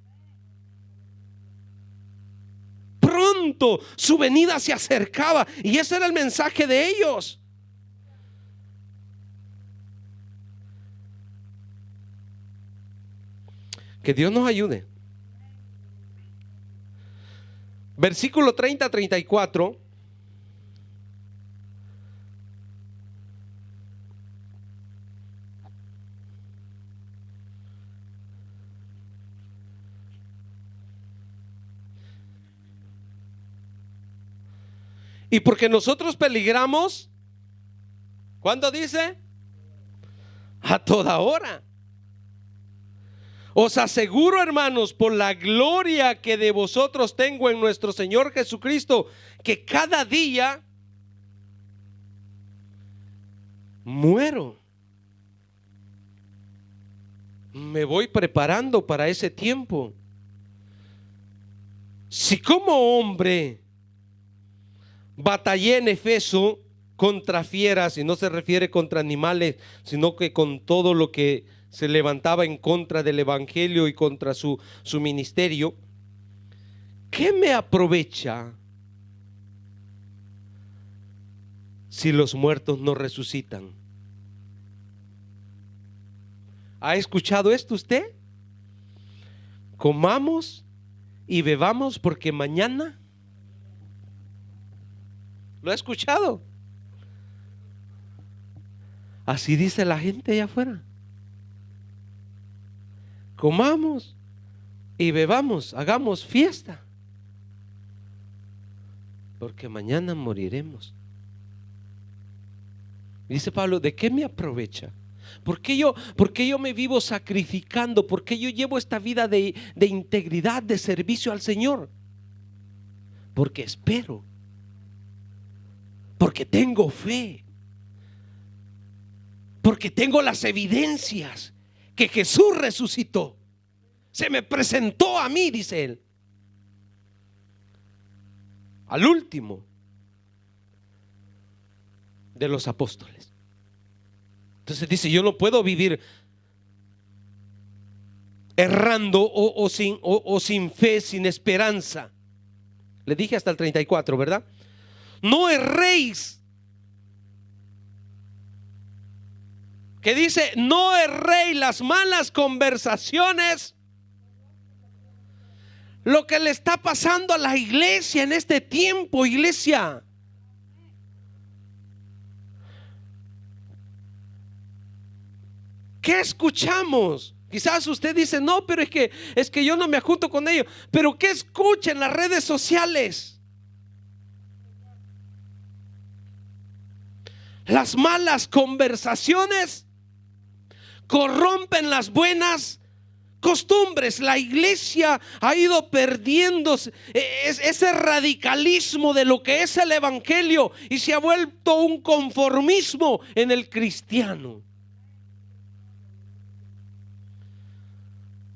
Pronto su venida se acercaba, y ese era el mensaje de ellos. Que Dios nos ayude. Versículo 30-34. Y porque nosotros peligramos, ¿cuándo dice? A toda hora. Os aseguro, hermanos, por la gloria que de vosotros tengo en nuestro Señor Jesucristo, que cada día muero. Me voy preparando para ese tiempo. Si como hombre batallé en Efeso contra fieras, y no se refiere contra animales, sino que con todo lo que se levantaba en contra del evangelio y contra su ministerio, ¿qué me aprovecha si los muertos no resucitan? ¿Ha escuchado esto usted? Comamos y bebamos porque mañana. ¿Lo ha escuchado? Así dice la gente allá afuera. Comamos y bebamos, hagamos fiesta, porque mañana moriremos. Dice Pablo, ¿de qué me aprovecha? ¿Por qué yo me vivo sacrificando? ¿Por qué yo llevo esta vida de integridad, de servicio al Señor? Porque espero, porque tengo fe, porque tengo las evidencias que Jesús resucitó. Se me presentó a mí, dice él, al último de los apóstoles. Entonces dice, yo no puedo vivir errando o sin fe, sin esperanza. Le dije hasta el 34, ¿verdad? No erréis. Que dice, no erréis las malas conversaciones. Lo que le está pasando a la iglesia en este tiempo, iglesia. ¿Qué escuchamos? Quizás usted dice, no, pero es que yo no me junto con ellos. Pero ¿qué escucha en las redes sociales? Las malas conversaciones corrompen las buenas costumbres. La iglesia ha ido perdiendo ese radicalismo de lo que es el evangelio y se ha vuelto un conformismo en el cristiano.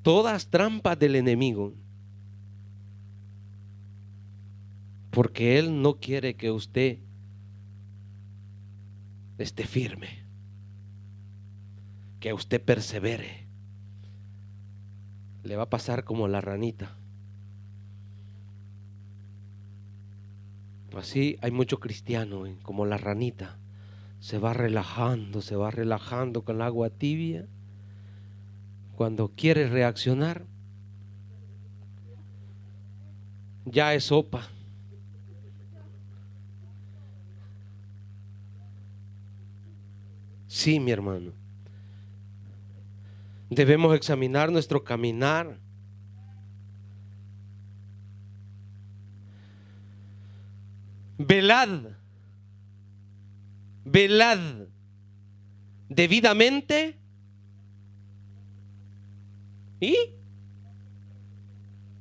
Todas trampas del enemigo, porque él no quiere que usted esté firme, que usted persevere. Le va a pasar como la ranita. Así hay mucho cristiano, como la ranita, se va relajando con el agua tibia. Cuando quiere reaccionar, ya es sopa. Sí, mi hermano. Debemos examinar nuestro caminar. Velad debidamente y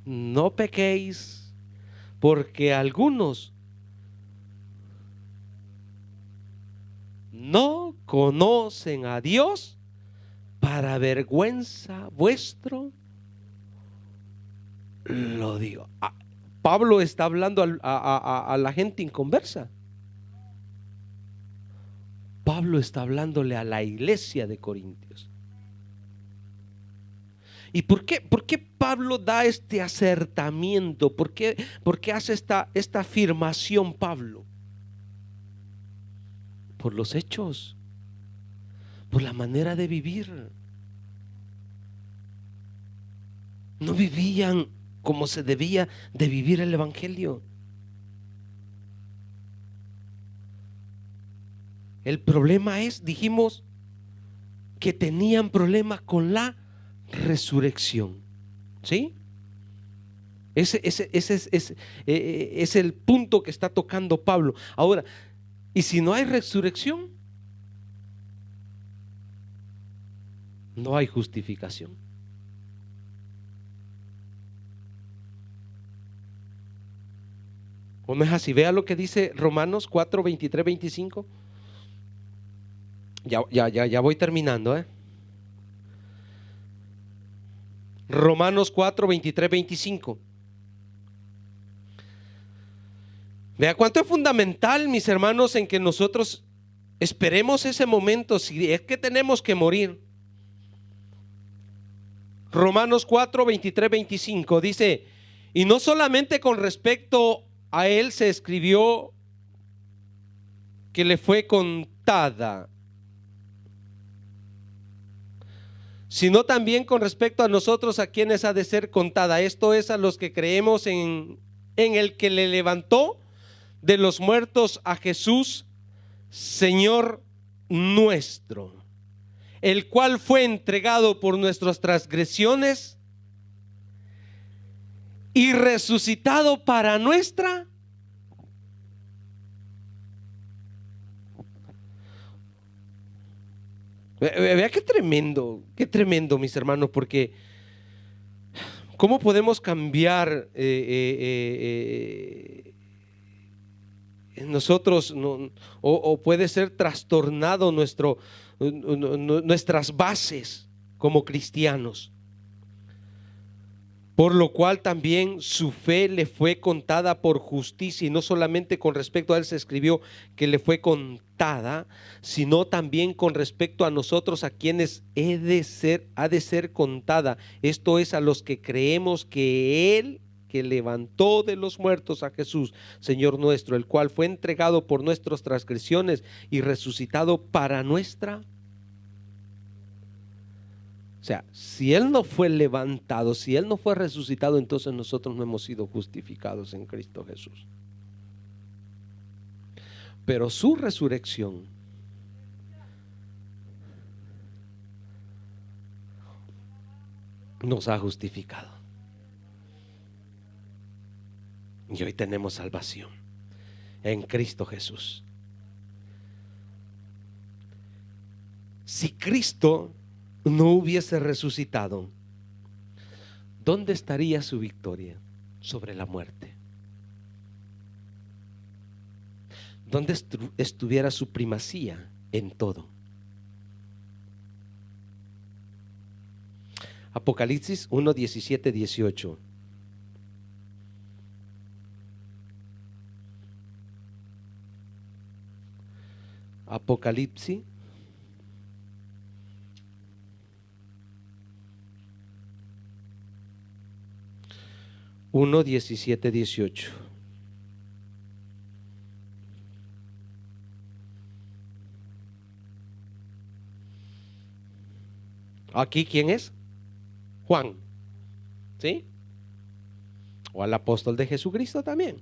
no pequéis, porque algunos no conocen a Dios, para vergüenza vuestro lo digo. Pablo está hablando a la gente inconversa. Pablo está hablándole a la iglesia de Corintios. ¿Y por qué Pablo da este acertamiento? ¿Por qué hace esta afirmación Pablo? Por los hechos, por la manera de vivir. No vivían como se debía de vivir el evangelio. El problema es, dijimos, que tenían problemas con la resurrección. ¿Sí? Ese es el punto que está tocando Pablo. Ahora, ¿y si no hay resurrección? No hay justificación. ¿O no es así? Vea lo que dice Romanos 4, 23, 25. Ya voy terminando, Romanos 4, 23, 25. Vea cuánto es fundamental, mis hermanos, en que nosotros esperemos ese momento, si es que tenemos que morir. Romanos 4, 23, 25 dice: y no solamente con respecto a él se escribió que le fue contada, sino también con respecto a nosotros, a quienes ha de ser contada. Esto es, a los que creemos en el que le levantó de los muertos a Jesús, Señor nuestro, el cual fue entregado por nuestras transgresiones y resucitado para nuestra. Vea qué tremendo, mis hermanos, porque ¿cómo podemos cambiar nosotros o puede ser trastornado nuestras bases como cristianos? Por lo cual también su fe le fue contada por justicia, y no solamente con respecto a él se escribió que le fue contada, sino también con respecto a nosotros, a quienes ha de ser contada. Esto es, a los que creemos que él, que levantó de los muertos a Jesús, Señor nuestro, el cual fue entregado por nuestras transgresiones y resucitado para nuestra. O sea, si él no fue levantado, si él no fue resucitado, entonces nosotros no hemos sido justificados en Cristo Jesús. Pero su resurrección nos ha justificado. Y hoy tenemos salvación en Cristo Jesús. Si Cristo no hubiese resucitado, ¿dónde estaría su victoria sobre la muerte? ¿Dónde estuviera su primacía en todo? Apocalipsis 1, 17, 18. Apocalipsis 1, 17, 18. Aquí, ¿quién es? Juan, ¿sí? O al apóstol de Jesucristo también.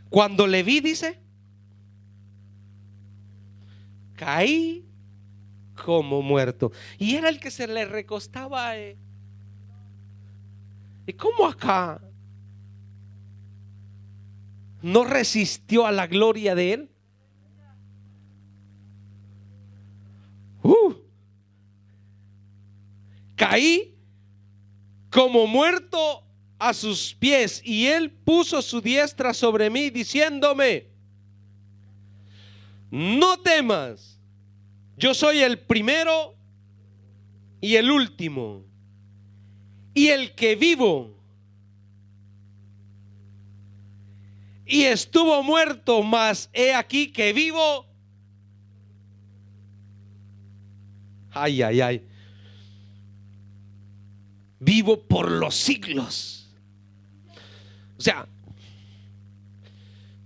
Cuando le vi, dice, caí como muerto. Y era el que se le recostaba. ¿Y cómo acá no resistió a la gloria de él? Caí como muerto a sus pies, y él puso su diestra sobre mí, diciéndome: no temas, yo soy el primero y el último, y el que vivo. y estuvo muerto, mas he aquí que vivo. Ay, ay, ay. Vivo por los siglos. O sea,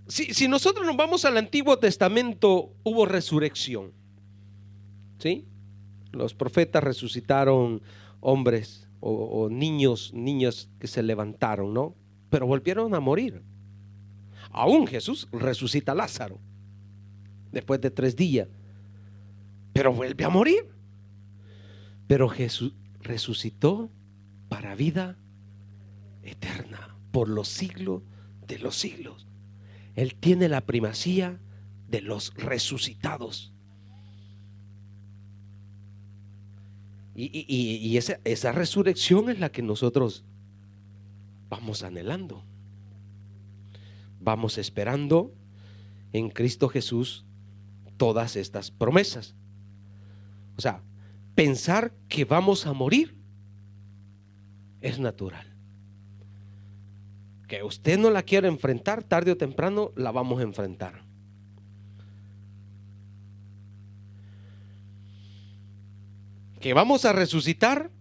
si nosotros nos vamos al Antiguo Testamento, hubo resurrección, ¿sí? Los profetas resucitaron hombres o niñas que se levantaron, ¿no? Pero volvieron a morir. Aún Jesús resucita a Lázaro después de 3 días, pero vuelve a morir. Pero Jesús resucitó para vida eterna, por los siglos de los siglos. Él tiene la primacía de los resucitados. Y esa resurrección es la que nosotros vamos anhelando, vamos esperando en Cristo Jesús todas estas promesas. O sea, pensar que vamos a morir es natural. Que usted no la quiera enfrentar, tarde o temprano la vamos a enfrentar. Que vamos a resucitar,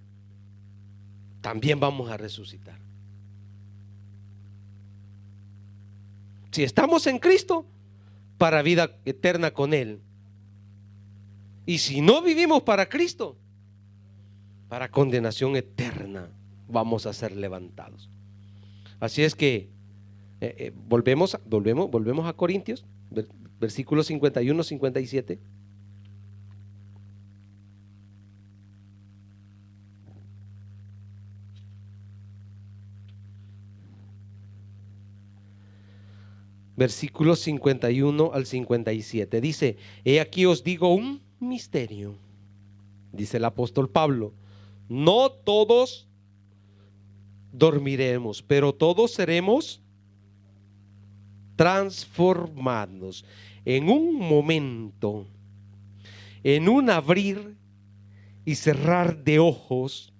también vamos a resucitar. Si estamos en Cristo, para vida eterna con Él. Y si no vivimos para Cristo, para condenación eterna vamos a ser levantados. Así es que volvemos a Corintios, versículos 51, 57. Versículos 51 al 57. Dice: he aquí os digo un misterio, dice el apóstol Pablo: no todos dormiremos, pero todos seremos transformados en un momento, en un abrir y cerrar de ojos,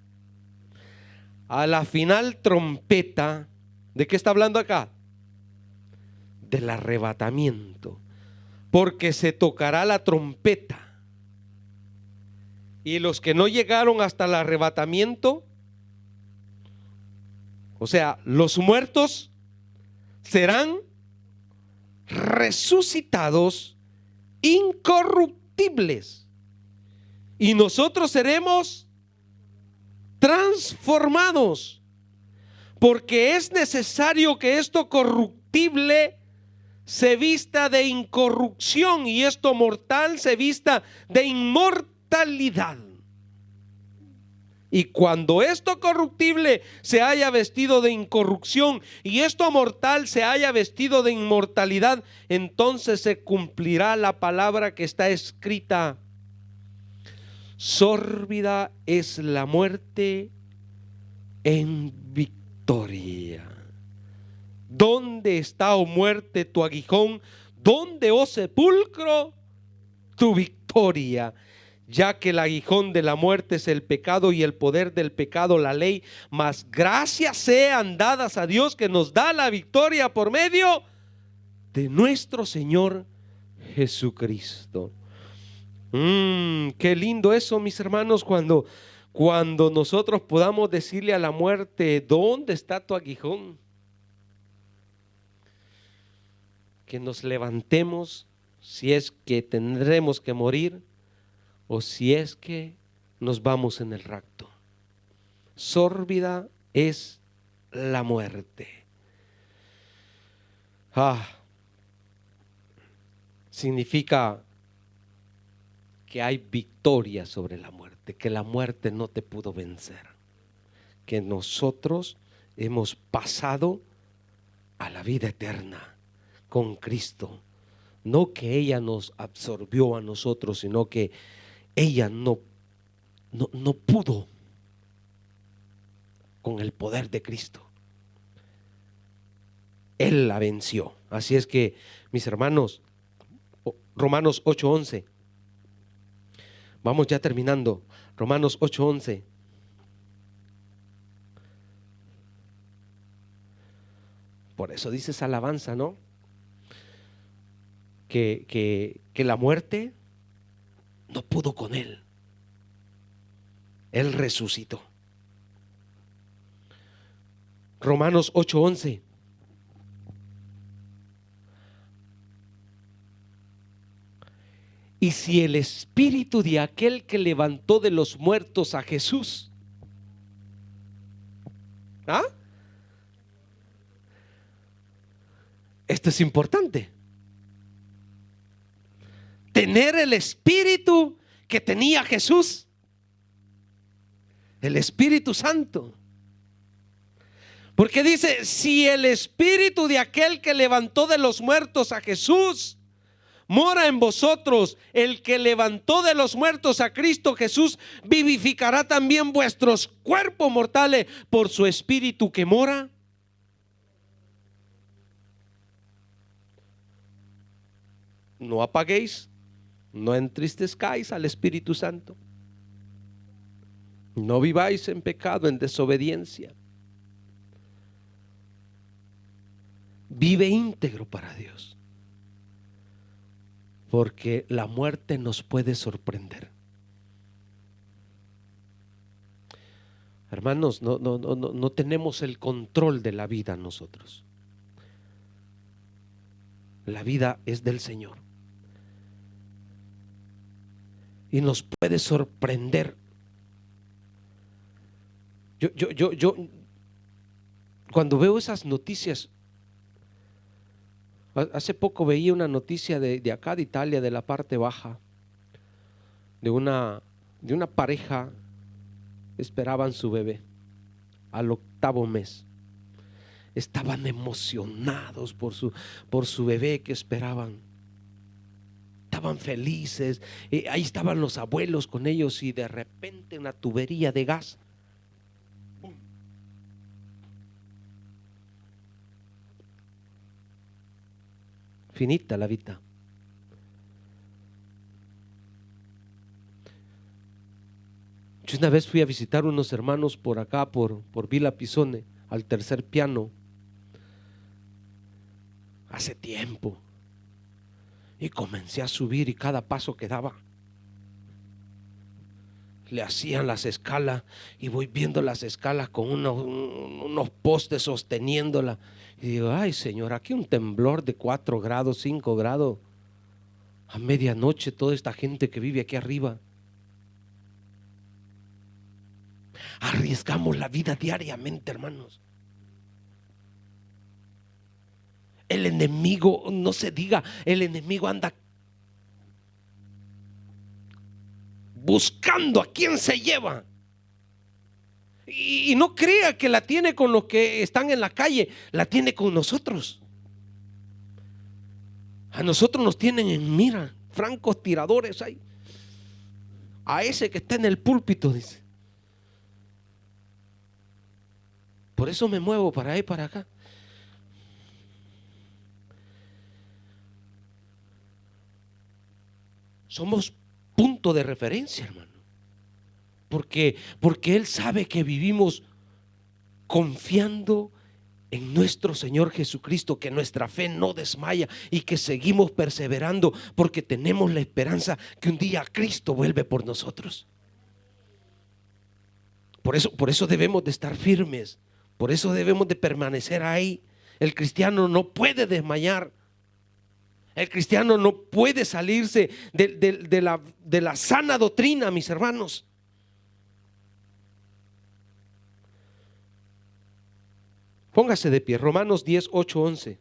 a la final trompeta. ¿De qué está hablando acá? Del arrebatamiento. Porque se tocará la trompeta, y los que no llegaron hasta el arrebatamiento, o sea, los muertos, serán resucitados incorruptibles, y nosotros seremos transformados, porque es necesario que esto corruptible se vista de incorrupción y esto mortal se vista de inmortalidad. Y cuando esto corruptible se haya vestido de incorrupción y esto mortal se haya vestido de inmortalidad, entonces se cumplirá la palabra que está escrita: sórbida es la muerte en victoria. ¿Dónde está, oh muerte, tu aguijón? ¿Dónde, oh sepulcro, tu victoria? Ya que el aguijón de la muerte es el pecado, y el poder del pecado la ley, mas gracias sean dadas a Dios que nos da la victoria por medio de nuestro Señor Jesucristo. Qué lindo eso, mis hermanos, cuando nosotros podamos decirle a la muerte: ¿dónde está tu aguijón? Que nos levantemos, si es que tendremos que morir o si es que nos vamos en el rapto. Sórbida es la muerte. Significa que hay victoria sobre la muerte, que la muerte no te pudo vencer, que nosotros hemos pasado a la vida eterna con Cristo. No que ella nos absorbió a nosotros, sino que ella no pudo con el poder de Cristo. Él la venció. Así es que, mis hermanos, Romanos 8:11. Vamos ya terminando. Romanos 8:11. Por eso dices alabanza, ¿no? que la muerte no pudo con él. Él resucitó. Romanos 8:11. Y si el espíritu de aquel que levantó de los muertos a Jesús, ¿ah? Esto es importante. Tener el espíritu que tenía Jesús, el Espíritu Santo. Porque dice, si el espíritu de aquel que levantó de los muertos a Jesús mora en vosotros, el que levantó de los muertos a Cristo Jesús vivificará también vuestros cuerpos mortales por su espíritu que mora. No apaguéis, no entristezcáis al Espíritu Santo. No viváis en pecado, en desobediencia. Vive íntegro para Dios, porque la muerte nos puede sorprender. Hermanos, no tenemos el control de la vida nosotros. La vida es del Señor y nos puede sorprender. Yo cuando veo esas noticias, hace poco veía una noticia de acá de Italia, de la parte baja, de una pareja. Esperaban su bebé al 8º mes. Estaban emocionados por su bebé que esperaban. Estaban felices. Ahí estaban los abuelos con ellos y de repente una tubería de gas. ¡Pum! Finita la vida. Yo una vez fui a visitar unos hermanos por acá, por Villa Pisone, al tercer piano, hace tiempo, y comencé a subir y cada paso que daba le hacían las escalas y voy viendo las escalas con unos postes sosteniéndola y digo, ay Señor, aquí un temblor de 4 grados, 5 grados a medianoche, toda esta gente que vive aquí arriba. Arriesgamos la vida diariamente, hermanos. El enemigo, no se diga, el enemigo anda buscando a quién se lleva. Y no crea que la tiene con los que están en la calle, la tiene con nosotros. A nosotros nos tienen en mira, francos tiradores hay. A ese que está en el púlpito, dice. Por eso me muevo para ahí y para acá. Somos punto de referencia, hermano. Porque Él sabe que vivimos confiando en nuestro Señor Jesucristo, que nuestra fe no desmaya y que seguimos perseverando porque tenemos la esperanza que un día Cristo vuelve por nosotros. Por eso debemos de estar firmes, por eso debemos de permanecer ahí. El cristiano no puede desmayar. El cristiano no puede salirse de la sana doctrina, mis hermanos. Póngase de pie, Romanos 10, 8, 11.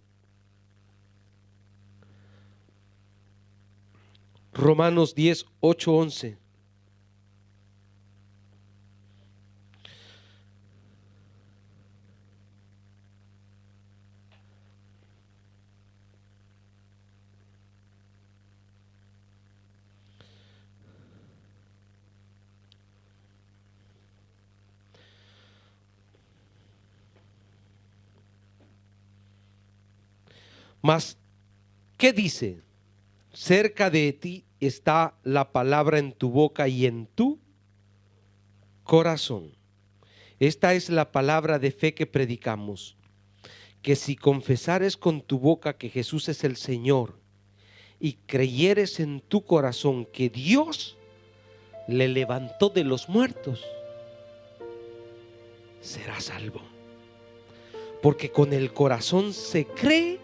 Romanos 10, 8, 11. Mas, ¿qué dice? Cerca de ti está la palabra en tu boca y en tu corazón. Esta es la palabra de fe que predicamos, que si confesares con tu boca que Jesús es el Señor y creyeres en tu corazón que Dios le levantó de los muertos, serás salvo. Porque con el corazón se cree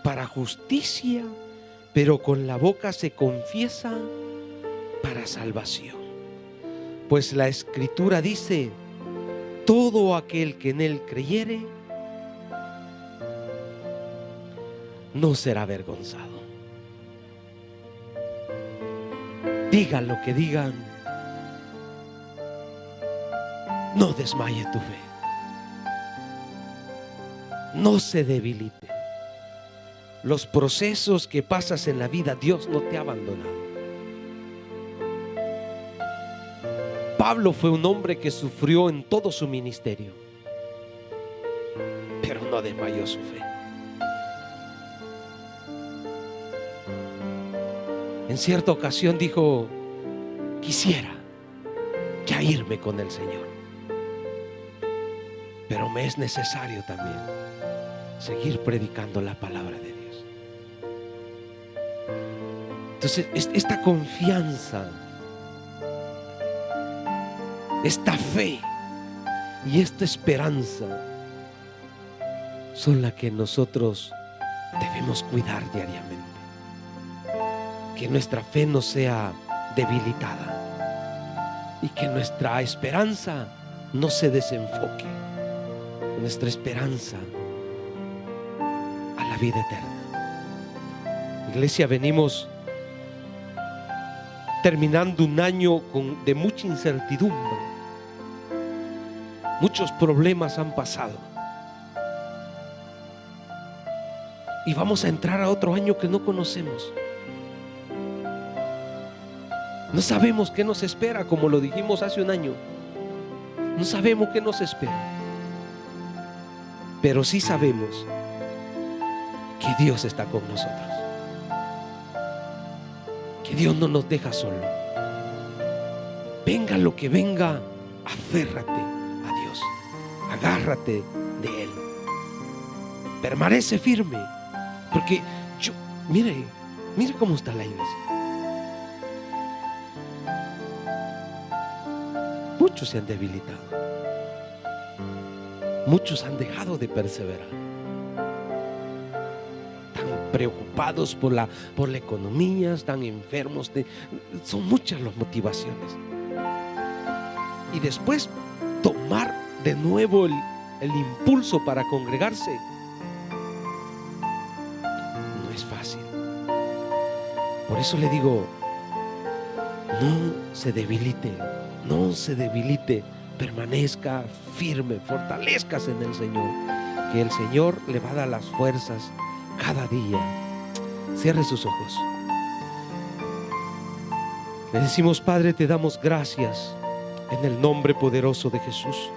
para justicia, pero con la boca se confiesa para salvación. Pues la Escritura dice: todo aquel que en él creyere no será avergonzado. Digan lo que digan, no desmaye tu fe, no se debilite. Los procesos que pasas en la vida, Dios no te ha abandonado. Pablo fue un hombre que sufrió en todo su ministerio, pero no desmayó su fe. En cierta ocasión dijo: quisiera ya irme con el Señor, pero me es necesario también seguir predicando la palabra de Dios. Entonces, esta confianza, esta fe y esta esperanza son las que nosotros debemos cuidar diariamente. Que nuestra fe no sea debilitada y que nuestra esperanza no se desenfoque. Nuestra esperanza a la vida eterna. Iglesia, venimos terminando un año de mucha incertidumbre. Muchos problemas han pasado y vamos a entrar a otro año que no conocemos. No sabemos qué nos espera, como lo dijimos hace un año. No sabemos qué nos espera, pero sí sabemos que Dios está con nosotros, que Dios no nos deja solo. Venga lo que venga, aférrate a Dios, agárrate de Él, permanece firme, porque mire cómo está la iglesia. Muchos se han debilitado, muchos han dejado de perseverar, están preocupados por la economía, están enfermos, son muchas las motivaciones. Y después tomar de nuevo el impulso para congregarse no es fácil. Por eso le digo, no se debilite, no se debilite, permanezca firme, fortalezcas en el Señor, que el Señor le va a dar las fuerzas cada día. Cierre sus ojos. Le decimos: Padre, te damos gracias en el nombre poderoso de Jesús.